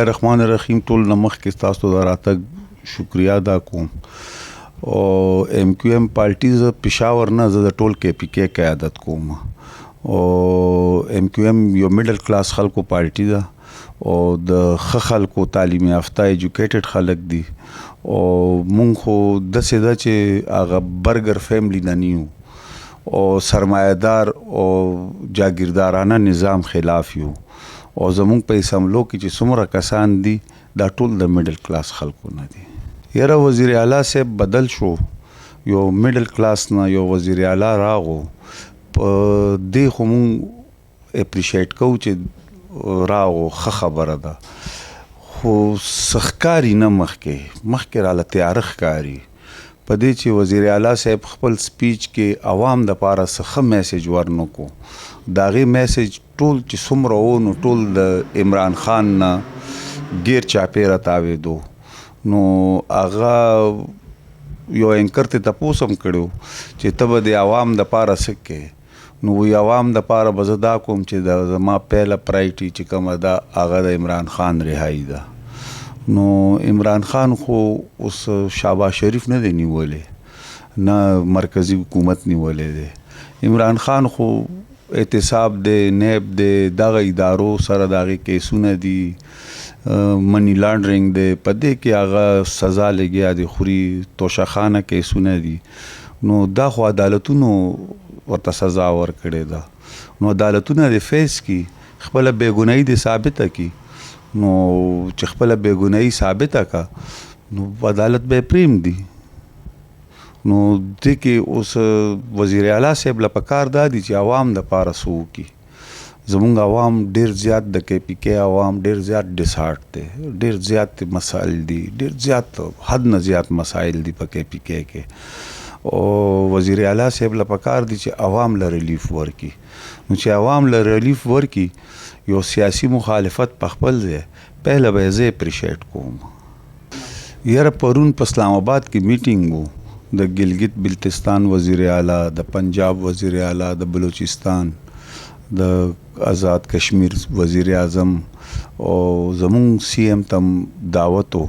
رحمان الرحیم ټول نه مخکې ستاسو د راتګ شکریا ادا کوم او ایم کیو ایم پارټي زه پېښور نه زه د ټول کې پی کې قیادت کوم او ایم کیو ایم یو میډل کلاس خلکو پارټي ده او د ښه خلکو تعلیم یافته ایجوکیټډ خلک دي او مونږ خو داسې ده چې هغه برګر فیملی نه نیو او سرمایه‌دار او جاګیردارانه نظام خلاف یو او زمونږ په اسمبلو کې چې څومره کسان دي دا ټول د میډل کلاس خلکو نه دي. یاره وزیر اعلی صاحب بدل شو، یو میډل کلاس نه یو وزیر اعلی راغو، په دې خو مونږ اپریشیټ کوو چې راغو، ښه خبره ده، خو ښکاري نه مخکې راله تیاره ښکاري په دې چې وزیر اعلی صاحب خپل سپیچ کې عوام دپاره څه ښه میسیج ورنکو. د هغې میسیج ټول چې څومره و نو ټول د عمران خان نه ګیر چاپېره تاوېدو. نو هغه یو اینکر ته تپوس هم کړی چې ته به د عوام دپاره څه کوې، نو وایي عوام دپاره به زه دا کوم چې زما پیله پرایټي چې کومه ده هغه د عمران خان رهایي ده. نو عمران خان خو اوس شهباز شریف نه دی نیولی، نه مرکزی حکومت نیولی دی. عمران خان خو اعتصاب دی، نیب دی، دغه ادارو سره د هغې کیسونه دي، منی لانډرنګ دی، په دې کې هغه سزا لګیا دی خوري، توشهخانه کیسونه دي. نو دا خو عدالتونو ورته سزا ورکړې ده. نو عدالتونه د فیس کی خپله بېګناهي دې ثابته کی، نو چې خپله بېګناهي ثابته کا نو عدالت به یې پرېږدي. نو دې کې اوس وزیر اعلی صاحب له پکار دا دي چې عوام دپاره څه وکړي. زمونږ عوام ډېر زیات د کې پی کې عوام ډېر زیات ډسهارټ دی، ډېر زیات مسایل دي، ډېر زیات حد نه زیات مسایل دي په کې پی کې کې. او وزیر اعلی صاحب له پکار دي چې عوام له ریلیف ورکړي. نو چې عوام له ریلیف ورکړي، یو سیاسي مخالفت په خپل ځای پهله به یې زه اپریشیټ کوم. یاره پرون په اسلام آباد کې میټینګ و د ګلګت بلتستان وزیر اعلی، د پنجاب وزیر اعلی، د بلوچستان، د آزاد کشمیر وزیر اعظم او زمونږ سی ایم تم دعوت و،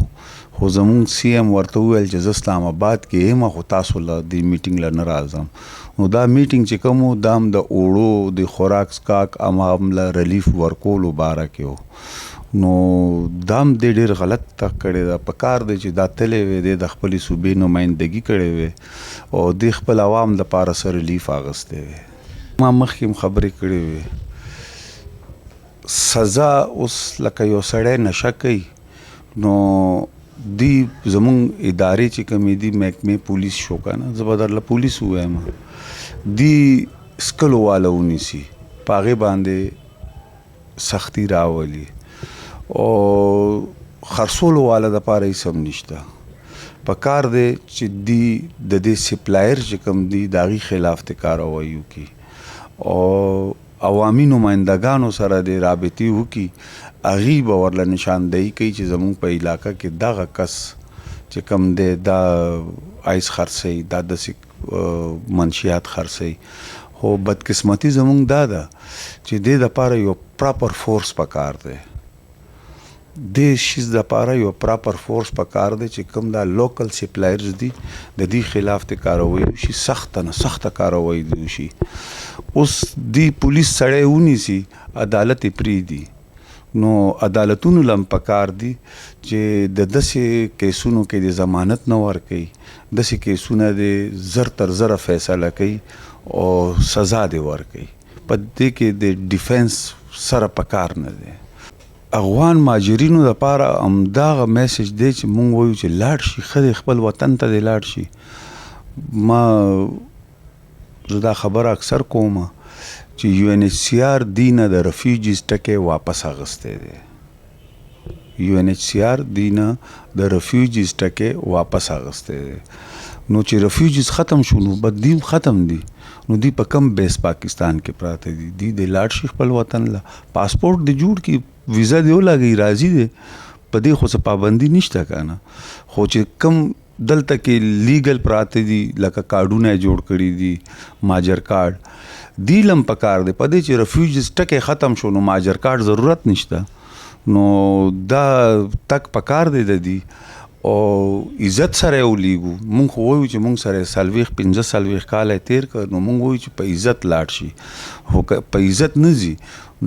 خو زمونږ سی ایم ورته وویل چې زه اسلام آباد کې یم خو تاسو له دې میټینګ له نه راځم. نو دا میټینګ چې کوم و دا هم د اوړو د خوراک څښاک هم له ریلیف ورکولو باره کې و. نو دا هم دې ډېر غلط تګ کړی ده. په کار دی چې دا تللی وی دی د خپلې صوبې نمایندګي کړې وی او دې خپل عوام دپاره څه ریلیف اخیستی وی. ما مخکې هم خبرې کړې وې، سزا اوس لکه یو سړی نشه کوي، نو دی زمونږ ادارې چې کومې دي محکمې پولیس شو که نه، زه به درله پولیس ووایم، دی سکلو واله ونیسي، په هغې باندې سختي راولي او خرڅولو والا دپاره هېڅ هم نشته. په کار دی چې دی د دې سپلایر چې کوم دي د هغې خلاف د کاروایي وکړي او عوامي نمایندګانو سره د رابطې وکړي، هغې به ورله نشاندهي کوي چې زمونږ په علاقه کې دغه کس چې کوم دی دا آیس خرڅوي، دا داسې منشیات خرڅوي. خو بدقسمتي زمونږ دا ده چې دې دپاره یو پراپر فورس پکار دی، دې شیز دپاره یو پراپر فورس پکار دی چې کوم دا لوکل سپلایرز دي د دې خلاف د کاروایي وشي، سخته نه سخته کاروایي دې وشي. اوس دی پولیس سړی ونیسي، عدالت یې پرېږدي، نو عدالتونو له هم پکار دي چې د داسې کیسونو کې د ضمانت نه ورکوي، داسې کیسونه د زر تر زره فیصله کوي او سزا دې ورکوي. په دې کې د ډیفینس سره پکار نه دی. افغان مهاجرینو دپاره همدغه میسیج دی چې مونږ وایو چې لاړ شي، ښه دی خپل وطن ته دې لاړ شي. ما زه دا خبره اکثر کوم چې یو این ایچ سی آر دی نه د رفیوجیز ټکی واپس اخیستی دی، یو این ایچ سی آر دی نه د رفیوجیز ټکی واپس اخیستی دی. نو چې رفیوجیز ختم شو نو به دی ختم دي، نو دی په کم بیس پاکستان کې پراته دي، دی د لاړ شي خپل وطن له، پاسپورټ دی جوړ کړي، ویزا دی ولګوي، راځي دی، په دې خو څه پابندي نشته که نه. خو چې کم دلته کې لیګل پراته دي لکه کارډونه یې جوړ کړي دي، ماجر کارډ دی لم پکار دی. په دې چې رفیوجیز ټکی ختم شو نو ماجر کارډ ضرورت نشته، نو دا تک پکار دی د دې او عزت سره ولیږو. مونږ خو وایو چې مونږ سره 40-45 کاله تیر کړ، نو مونږ وایو چې په عزت لاړ شي. خو که په عزت نه ځي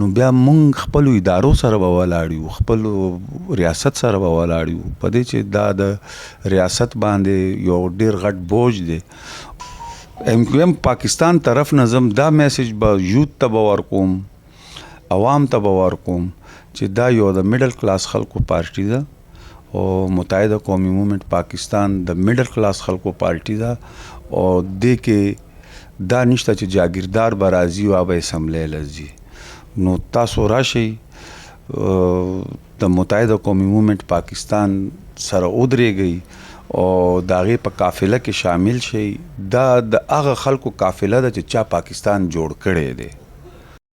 نو بیا مونږ خپلو ادارو سره به ولاړ یو، خپلو ریاست سره به ولاړ یو، په دې چې دا د ریاست باندې یو ډېر غټ بوج دی. ایم کیو ایم پاکستان طرف نه زم دا میسج به یوت ته به ورکوم، عوام ته به ورکوم چې دا یو د میډل کلاس خلکو پارټي ده او متحده قومي موومنټ پاکستان د میډل کلاس خلکو پارټي ده او دې کې دا نشته چې جاگیردار به راځي او به اسمبلی لځي. نو تاسو راشئ د متحده قومي موومنټ پاکستان سره ودرېږئ او د هغې په قافله کې شامل شئ. دا د هغه خلکو قافله ده چې چا پاکستان جوړ کړی دی.